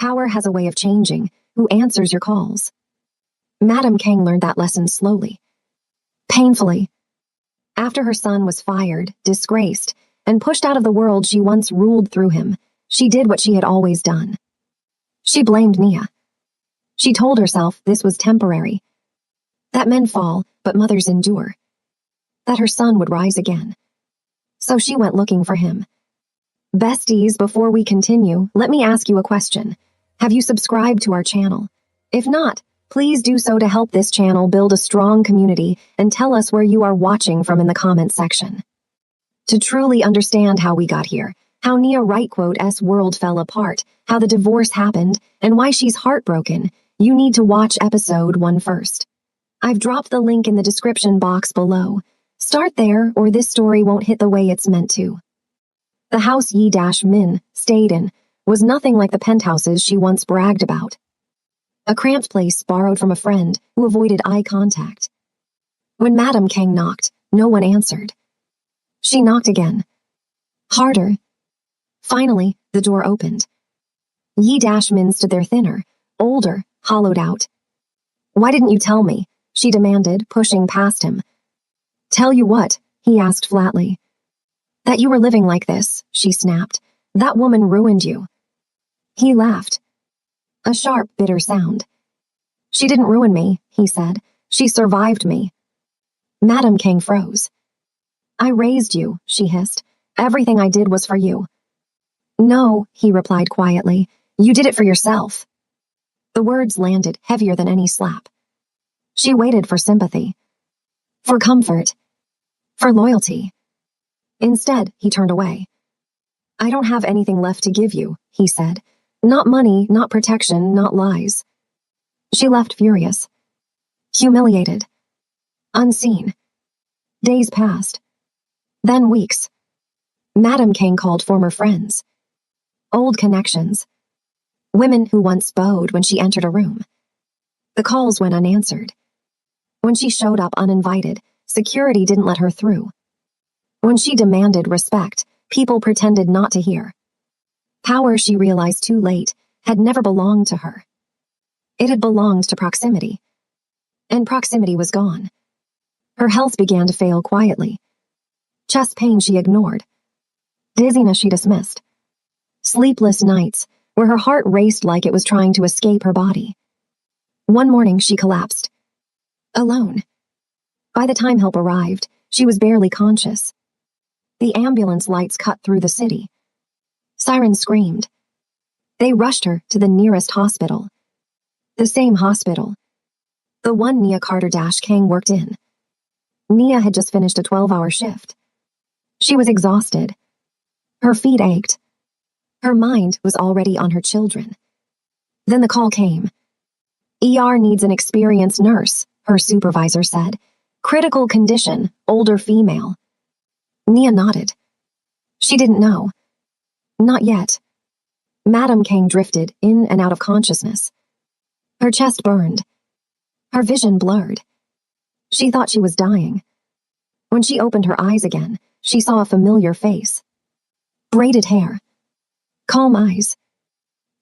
Power has a way of changing who answers your calls. Madame Kang learned that lesson slowly, painfully. After her son was fired, disgraced, and pushed out of the world she once ruled through him, she did what she had always done. She blamed Nia. She told herself this was temporary, that men fall, but mothers endure, that her son would rise again. So she went looking for him. Besties, before we continue, let me ask you a question. Have you subscribed to our channel? If not, please do so to help this channel build a strong community and tell us where you are watching from in the comments section. To truly understand how we got here, how Nia Wright's world fell apart, how the divorce happened, and why she's heartbroken, you need to watch episode 1 first. I've dropped the link in the description box below. Start there, or this story won't hit the way it's meant to. The house Yi-Min stayed in was nothing like the penthouses she once bragged about. A cramped place borrowed from a friend who avoided eye contact. When Madame Kang knocked, no one answered. She knocked again. Harder. Finally, the door opened. Yi-Min stood there thinner, older, hollowed out. "Why didn't you tell me?" she demanded, pushing past him. "Tell you what?" he asked flatly. "That you were living like this," she snapped. "That woman ruined you." He laughed. A sharp, bitter sound. "She didn't ruin me," he said. "She survived me." Madame Kang froze. "I raised you," she hissed. "Everything I did was for you." "No," he replied quietly. "You did it for yourself." The words landed heavier than any slap. She waited for sympathy, for comfort, for loyalty. Instead, he turned away. "I don't have anything left to give you," he said. "Not money, not protection, not lies." She left furious, humiliated, unseen. Days passed. Then weeks. Madame Kang called former friends, old connections, women who once bowed when she entered a room. The calls went unanswered. When she showed up uninvited, security didn't let her through. When she demanded respect, people pretended not to hear. Power, she realized too late, had never belonged to her. It had belonged to proximity. And proximity was gone. Her health began to fail quietly. Chest pain she ignored. Dizziness she dismissed. Sleepless nights, where her heart raced like it was trying to escape her body. One morning she collapsed. Alone. By the time help arrived, she was barely conscious. The ambulance lights cut through the city. Sirens screamed. They rushed her to the nearest hospital. The same hospital. The one Nia Kang worked in. Nia had just finished a 12-hour shift. She was exhausted. Her feet ached. Her mind was already on her children. Then the call came. "ER needs an experienced nurse," her supervisor said. "Critical condition, older female." Nia nodded. She didn't know. Not yet. Madame Kang drifted in and out of consciousness. Her chest burned. Her vision blurred. She thought she was dying. When she opened her eyes again, she saw a familiar face. Braided hair. Calm eyes.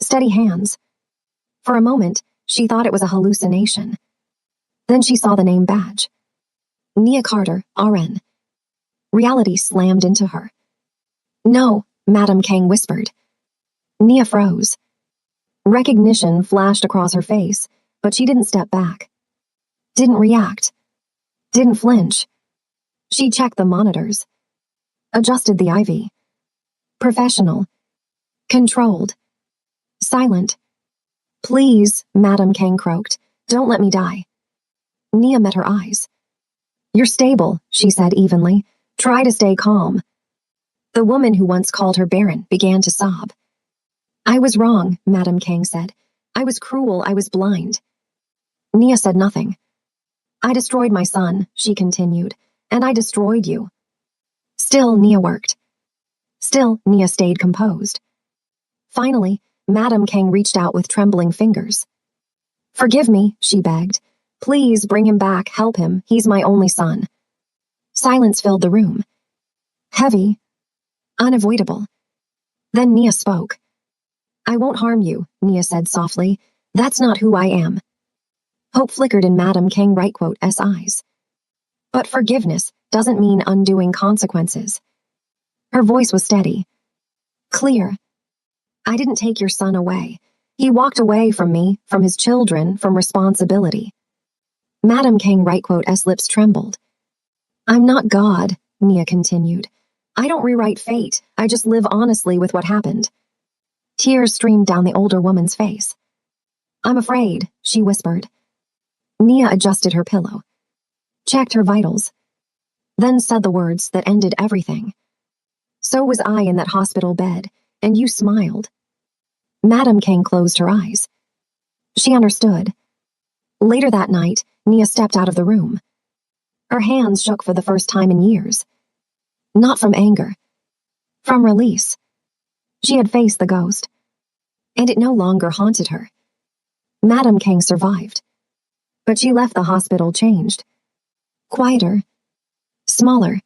Steady hands. For a moment, she thought it was a hallucination. Then she saw the name badge. Nia Carter, RN. Reality slammed into her. "No," Madame Kang whispered. Nia froze. Recognition flashed across her face, but she didn't step back. Didn't react. Didn't flinch. She checked the monitors. Adjusted the IV. Professional. Controlled. Silent. "Please," Madame Kang croaked. "Don't let me die." Nia met her eyes. "You're stable," she said evenly. "Try to stay calm." The woman who once called her barren began to sob. "I was wrong," Madame Kang said. "I was cruel, I was blind." Nia said nothing. "I destroyed my son," she continued, "and I destroyed you." Still, Nia worked. Still, Nia stayed composed. Finally, Madame Kang reached out with trembling fingers. "Forgive me," she begged. "Please bring him back, help him, he's my only son." Silence filled the room. Heavy. Unavoidable. Then Nia spoke. I won't harm you, Nia said softly. That's not who I am. Hope flickered in Madame King Rightquote's eyes. But forgiveness doesn't mean undoing consequences. Her voice was steady. Clear. I didn't take your son away. He walked away from me, from his children, from responsibility. Madame King Rightquote's lips trembled. I'm not God, Nia continued. I don't rewrite fate. I just live honestly with what happened. Tears streamed down the older woman's face. I'm afraid, she whispered. Nia adjusted her pillow, checked her vitals, then said the words that ended everything. So was I in that hospital bed, and you smiled. Madame King closed her eyes. She understood. Later that night, Nia stepped out of the room. Her hands shook for the first time in years. Not from anger. From release. She had faced the ghost, and it no longer haunted her. Madame King survived, but she left the hospital changed. Quieter. Smaller.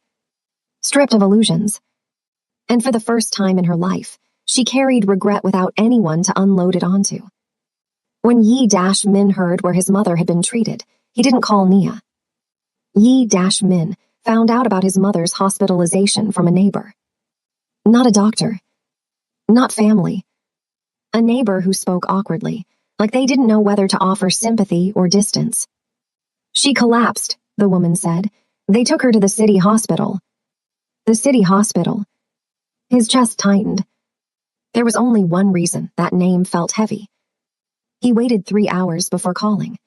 Stripped of illusions. And for the first time in her life, she carried regret without anyone to unload it onto. When Yi-Min heard where his mother had been treated, he didn't call Nia. Yi-Min found out about his mother's hospitalization from a neighbor. Not a doctor. Not family. A neighbor who spoke awkwardly, like they didn't know whether to offer sympathy or distance. She collapsed, the woman said. They took her to the city hospital. The city hospital. His chest tightened. There was only one reason that name felt heavy. He waited 3 hours before calling.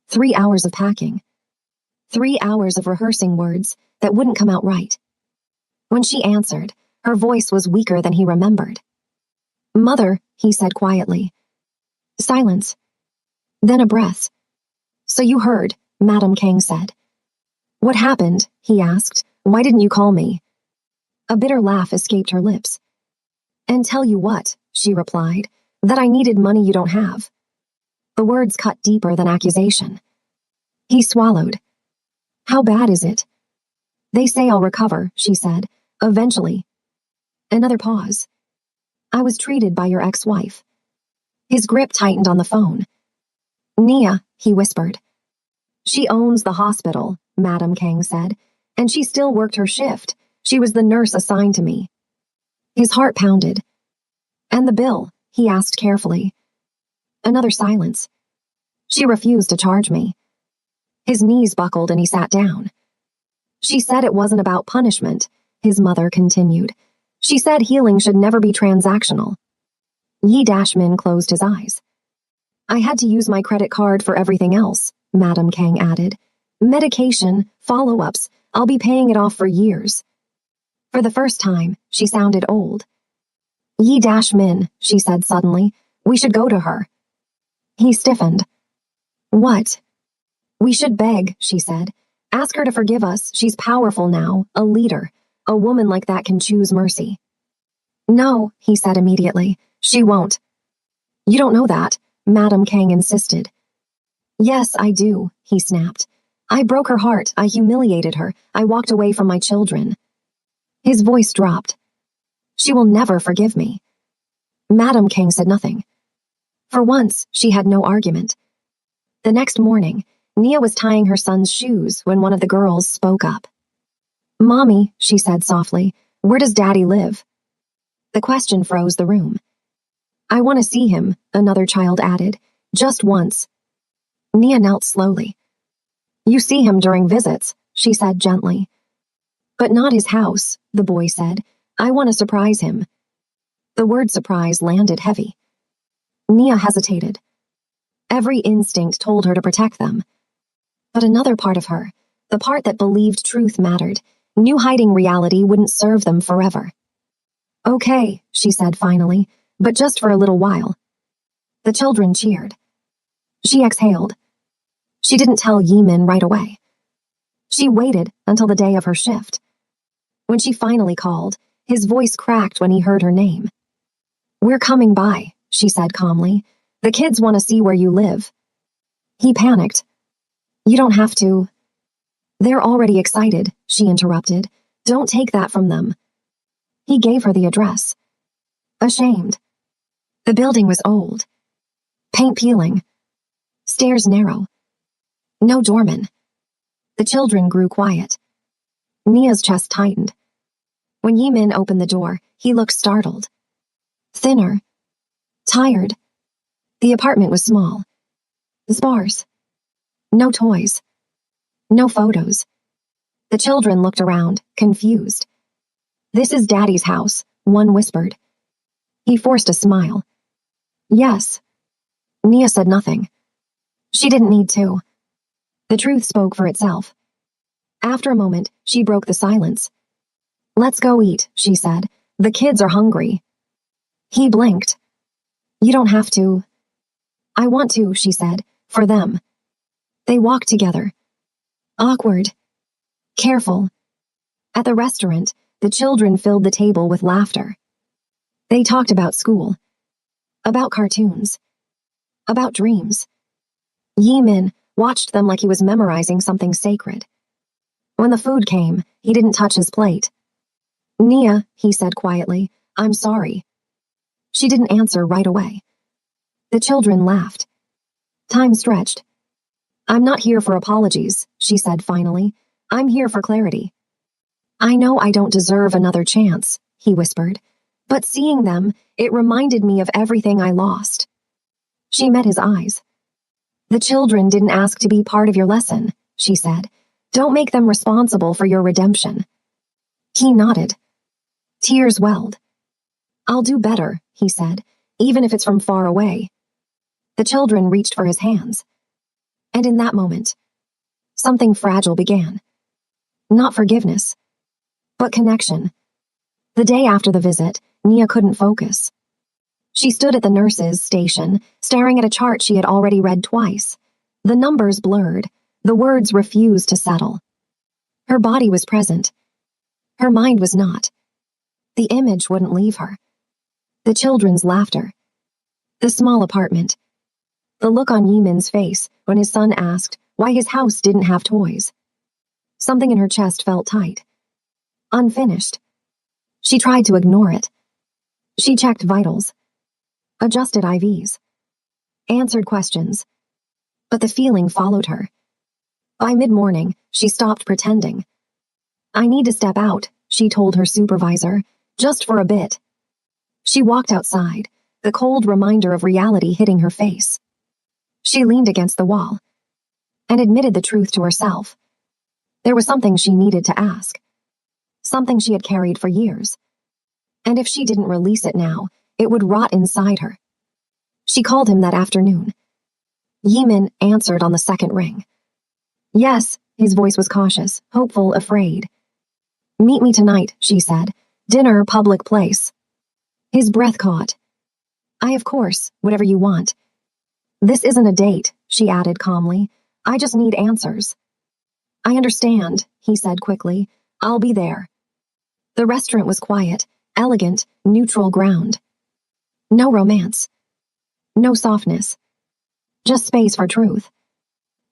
3 hours of packing. 3 hours of rehearsing words that wouldn't come out right. When she answered, her voice was weaker than he remembered. Mother, he said quietly. Silence. Then a breath. So you heard, Madame King said. What happened? He asked. Why didn't you call me? A bitter laugh escaped her lips. And tell you what, she replied, that I needed money you don't have. The words cut deeper than accusation. He swallowed. How bad is it? They say I'll recover, she said, eventually. Another pause. I was treated by your ex-wife. His grip tightened on the phone. Nia, he whispered. She owns the hospital, Madame King said, and she still worked her shift. She was the nurse assigned to me. His heart pounded. And the bill, he asked carefully. Another silence. She refused to charge me. His knees buckled and he sat down. She said it wasn't about punishment, his mother continued. She said healing should never be transactional. Yi-Min closed his eyes. I had to use my credit card for everything else, Madame King added. Medication, follow-ups, I'll be paying it off for years. For the first time, she sounded old. Yi-Min, she said suddenly, we should go to her. He stiffened. What? We should beg, she said. Ask her to forgive us. She's powerful now, a leader. A woman like that can choose mercy. No, he said immediately. She won't. You don't know that, Madame King insisted. Yes, I do, he snapped. I broke her heart. I humiliated her. I walked away from my children. His voice dropped. She will never forgive me. Madame King said nothing. For once, she had no argument. The next morning, Nia was tying her son's shoes when one of the girls spoke up. Mommy, she said softly, where does Daddy live? The question froze the room. I want to see him, another child added, just once. Nia knelt slowly. You see him during visits, she said gently. But not his house, the boy said. I want to surprise him. The word surprise landed heavy. Nia hesitated. Every instinct told her to protect them. But another part of her, the part that believed truth mattered, knew hiding reality wouldn't serve them forever. Okay, she said finally, but just for a little while. The children cheered. She exhaled. She didn't tell Yi-Min right away. She waited until the day of her shift. When she finally called, his voice cracked when he heard her name. We're coming by, she said calmly. The kids want to see where you live. He panicked. You don't have to. They're already excited, she interrupted. Don't take that from them. He gave her the address. Ashamed. The building was old. Paint peeling. Stairs narrow. No doorman. The children grew quiet. Nia's chest tightened. When Yimin opened the door, he looked startled. Thinner. Tired. The apartment was small. Sparse. No toys. No photos. The children looked around, confused. This is Daddy's house, one whispered. He forced a smile. Yes. Nia said nothing. She didn't need to. The truth spoke for itself. After a moment, she broke the silence. Let's go eat, she said. The kids are hungry. He blinked. You don't have to. I want to, she said, for them. They walked together. Awkward. Careful. At the restaurant, the children filled the table with laughter. They talked about school. About cartoons. About dreams. Yimin watched them like he was memorizing something sacred. When the food came, he didn't touch his plate. Nia, he said quietly, I'm sorry. She didn't answer right away. The children laughed. Time stretched. I'm not here for apologies, she said finally. I'm here for clarity. I know I don't deserve another chance, he whispered. But seeing them, it reminded me of everything I lost. She met his eyes. The children didn't ask to be part of your lesson, she said. Don't make them responsible for your redemption. He nodded. Tears welled. I'll do better, he said, even if it's from far away. The children reached for his hands. And in that moment, something fragile began. Not forgiveness, but connection. The day after the visit, Nia couldn't focus. She stood at the nurse's station, staring at a chart she had already read twice. The numbers blurred. The words refused to settle. Her body was present. Her mind was not. The image wouldn't leave her. The children's laughter. The small apartment. The look on Yimin's face when his son asked why his house didn't have toys. Something in her chest felt tight. Unfinished. She tried to ignore it. She checked vitals. Adjusted IVs. Answered questions. But the feeling followed her. By mid-morning, she stopped pretending. I need to step out, she told her supervisor, just for a bit. She walked outside, the cold reminder of reality hitting her face. She leaned against the wall and admitted the truth to herself. There was something she needed to ask. Something she had carried for years. And if she didn't release it now, it would rot inside her. She called him that afternoon. Yimin answered on the second ring. Yes, his voice was cautious, hopeful, afraid. Meet me tonight, she said. Dinner, public place. His breath caught. Of course, whatever you want. This isn't a date, she added calmly. I just need answers. I understand, he said quickly. I'll be there. The restaurant was quiet, elegant, neutral ground. No romance. No softness. Just space for truth.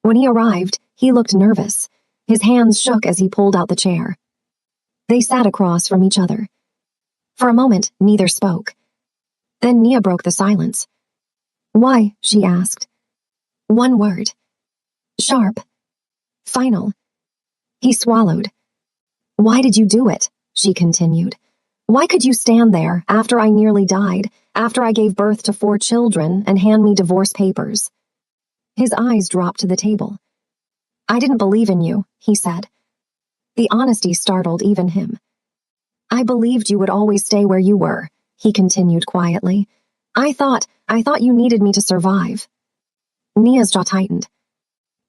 When he arrived, he looked nervous. His hands shook as he pulled out the chair. They sat across from each other. For a moment, neither spoke. Then Nia broke the silence. Why? She asked. One word. Sharp. Final. He swallowed. Why did you do it? She continued. Why could you stand there after I nearly died, after I gave birth to 4 children, and hand me divorce papers? His eyes dropped to the table. I didn't believe in you, he said. The honesty startled even him. I believed you would always stay where you were, he continued quietly. I thought you needed me to survive. Nia's jaw tightened.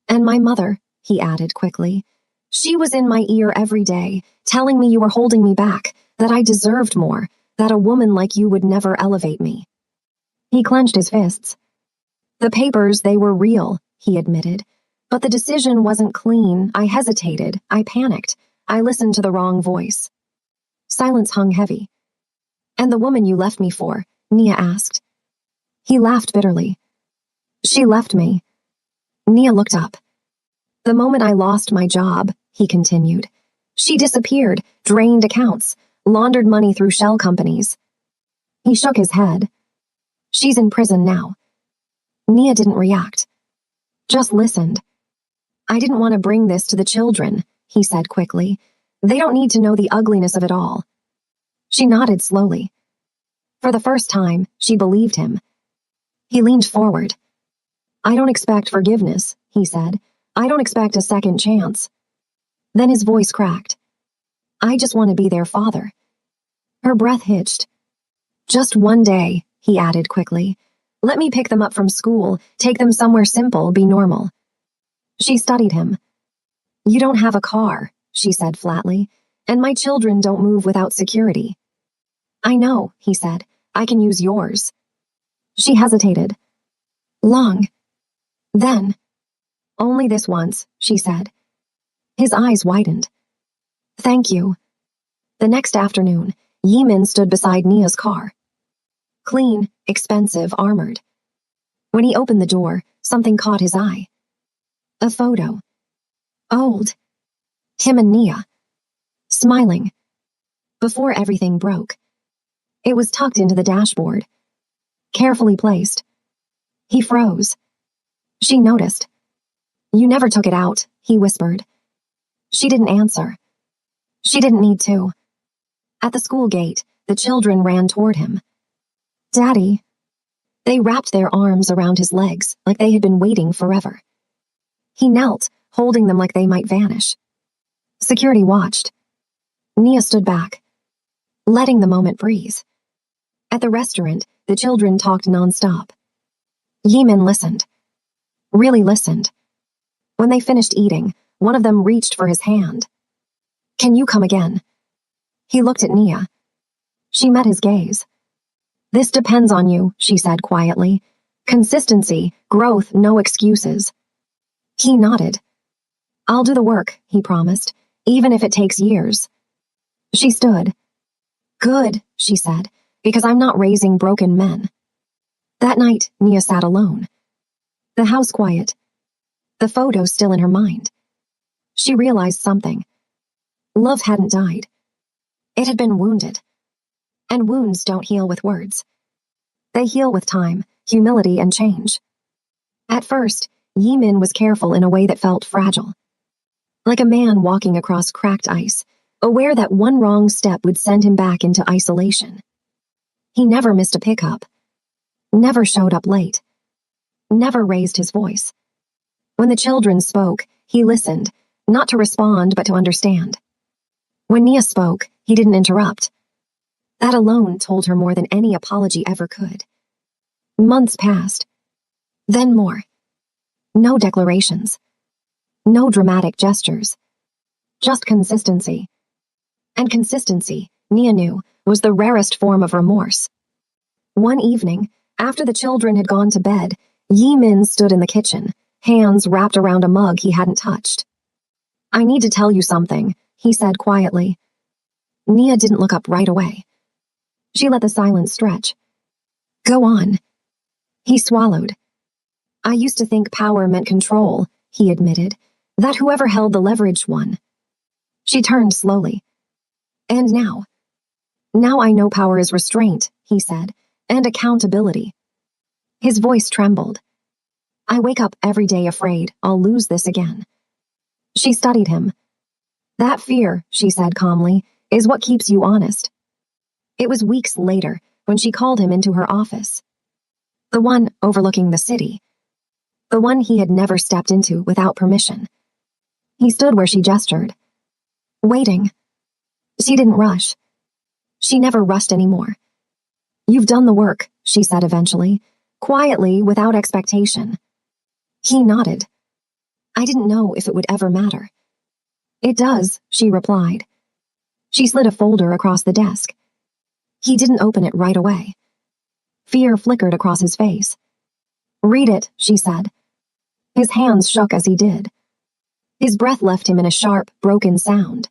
And my mother, he added quickly. She was in my ear every day, telling me you were holding me back, that I deserved more, that a woman like you would never elevate me. He clenched his fists. The papers, they were real, he admitted. But the decision wasn't clean. I hesitated. I panicked. I listened to the wrong voice. Silence hung heavy. And the woman you left me for? Nia asked. He laughed bitterly. She left me. Nia looked up. The moment I lost my job, he continued. She disappeared, drained accounts, laundered money through shell companies. He shook his head. She's in prison now. Nia didn't react. Just listened. I didn't want to bring this to the children, he said quickly. They don't need to know the ugliness of it all. She nodded slowly. For the first time, she believed him. He leaned forward. I don't expect forgiveness, he said. I don't expect a second chance. Then his voice cracked. I just want to be their father. Her breath hitched. Just one day, he added quickly. Let me pick them up from school, take them somewhere simple, be normal. She studied him. You don't have a car, she said flatly, and my children don't move without security. I know, he said. I can use yours. She hesitated. Long. Then. Only this once, she said. His eyes widened. Thank you. The next afternoon, Yimin stood beside Nia's car. Clean, expensive, armored. When he opened the door, something caught his eye. A photo. Old. Him and Nia. Smiling. Before everything broke. It was tucked into the dashboard. Carefully placed. He froze. She noticed. You never took it out, he whispered. She didn't answer. She didn't need to. At the school gate, the children ran toward him. Daddy. They wrapped their arms around his legs like they had been waiting forever. He knelt, holding them like they might vanish. Security watched. Nia stood back, letting the moment breathe. At the restaurant, the children talked nonstop. Yimin listened. Really listened. When they finished eating, one of them reached for his hand. Can you come again? He looked at Nia. She met his gaze. This depends on you, she said quietly. Consistency, growth, no excuses. He nodded. I'll do the work, he promised, even if it takes years. She stood. Good, she said, because I'm not raising broken men. That night, Nia sat alone. The house quiet. The photo still in her mind. She realized something. Love hadn't died. It had been wounded. And wounds don't heal with words. They heal with time, humility, and change. At first, Yimin was careful in a way that felt fragile. Like a man walking across cracked ice, aware that one wrong step would send him back into isolation. He never missed a pickup. Never showed up late. Never raised his voice. When the children spoke, he listened, not to respond but to understand. When Nia spoke, he didn't interrupt. That alone told her more than any apology ever could. Months passed. Then more. No declarations. No dramatic gestures. Just consistency. And consistency, Nia knew, was the rarest form of remorse. One evening, after the children had gone to bed, Yimin stood in the kitchen, hands wrapped around a mug he hadn't touched. I need to tell you something, he said quietly. Nia didn't look up right away. She let the silence stretch. Go on. He swallowed. I used to think power meant control, he admitted, that whoever held the leverage won. She turned slowly. And now? Now I know power is restraint, he said, and accountability. His voice trembled. I wake up every day afraid I'll lose this again. She studied him. That fear, she said calmly, is what keeps you honest. It was weeks later when she called him into her office. The one overlooking the city. The one he had never stepped into without permission. He stood where she gestured. Waiting. She didn't rush. She never rushed anymore. You've done the work, she said eventually, quietly, without expectation. He nodded. I didn't know if it would ever matter. It does, she replied. She slid a folder across the desk. He didn't open it right away. Fear flickered across his face. Read it, she said. His hands shook as he did. His breath left him in a sharp, broken sound.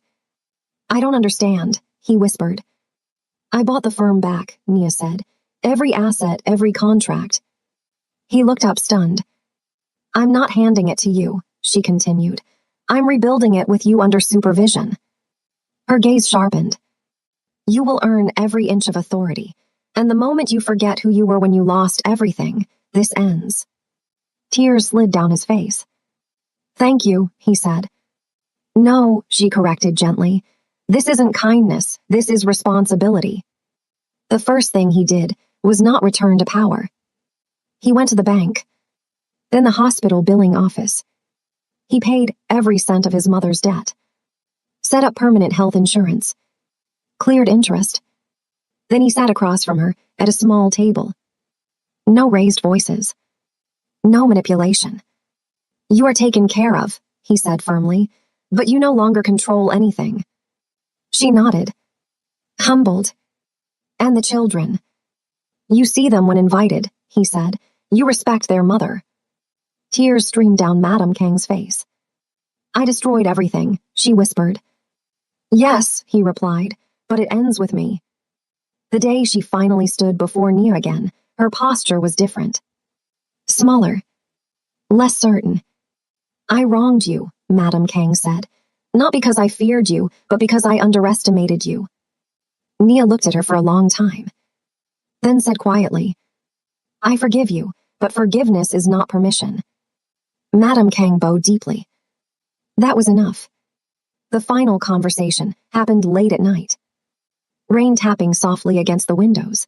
I don't understand, he whispered. I bought the firm back, Nia said. Every asset, every contract. He looked up stunned. I'm not handing it to you, she continued. I'm rebuilding it with you under supervision. Her gaze sharpened. You will earn every inch of authority. And the moment you forget who you were when you lost everything, this ends. Tears slid down his face. Thank you, he said. No, she corrected gently. This isn't kindness, this is responsibility. The first thing he did was not return to power. He went to the bank, then the hospital billing office. He paid every cent of his mother's debt, set up permanent health insurance, cleared interest. Then he sat across from her at a small table. No raised voices. No manipulation. You are taken care of, he said firmly, but you no longer control anything. She nodded, humbled. And the children. You see them when invited, he said. You respect their mother. Tears streamed down Madame Kang's face. I destroyed everything, she whispered. Yes, he replied, but it ends with me. The day she finally stood before Nia again, her posture was different. Smaller. Less certain. I wronged you, Madame Kang said. Not because I feared you, but because I underestimated you. Nia looked at her for a long time, then said quietly, I forgive you, but forgiveness is not permission. Madame Kang bowed deeply. That was enough. The final conversation happened late at night. Rain tapping softly against the windows.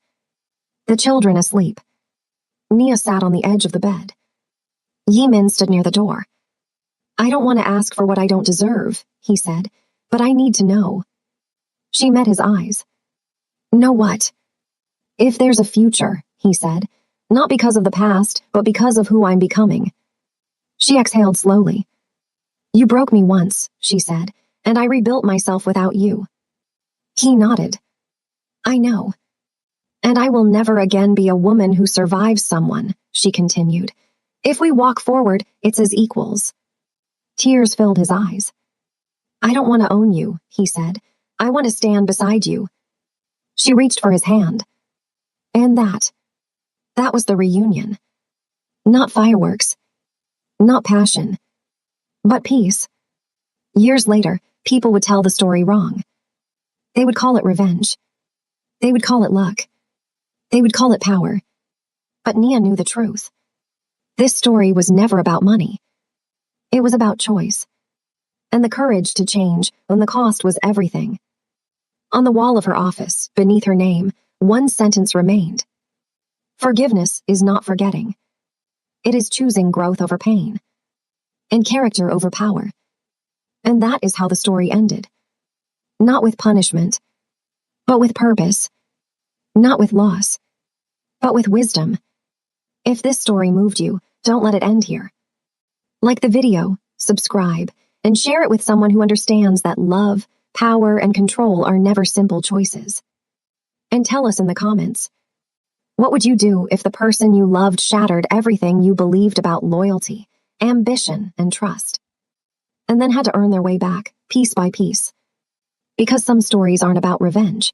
The children asleep. Nia sat on the edge of the bed. Yimin stood near the door. I don't want to ask for what I don't deserve, he said, but I need to know. She met his eyes. Know what? If there's a future, he said, not because of the past, but because of who I'm becoming. She exhaled slowly. You broke me once, she said, and I rebuilt myself without you. He nodded. I know. And I will never again be a woman who survives someone, she continued. If we walk forward, it's as equals. Tears filled his eyes. I don't want to own you, he said. I want to stand beside you. She reached for his hand. And that was the reunion. Not fireworks. Not passion. But peace. Years later, people would tell the story wrong. They would call it revenge. They would call it luck. They would call it power. But Nia knew the truth. This story was never about money. It was about choice. And the courage to change when the cost was everything. On the wall of her office, beneath her name, one sentence remained. Forgiveness is not forgetting. It is choosing growth over pain. And character over power. And that is how the story ended. Not with punishment, but with purpose. Not with loss, but with wisdom. If this story moved you, don't let it end here. Like the video, subscribe, and share it with someone who understands that love, power, and control are never simple choices. And tell us in the comments, what would you do if the person you loved shattered everything you believed about loyalty, ambition, and trust, and then had to earn their way back, piece by piece? Because some stories aren't about revenge.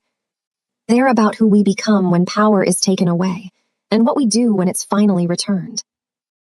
They're about who we become when power is taken away, and what we do when it's finally returned.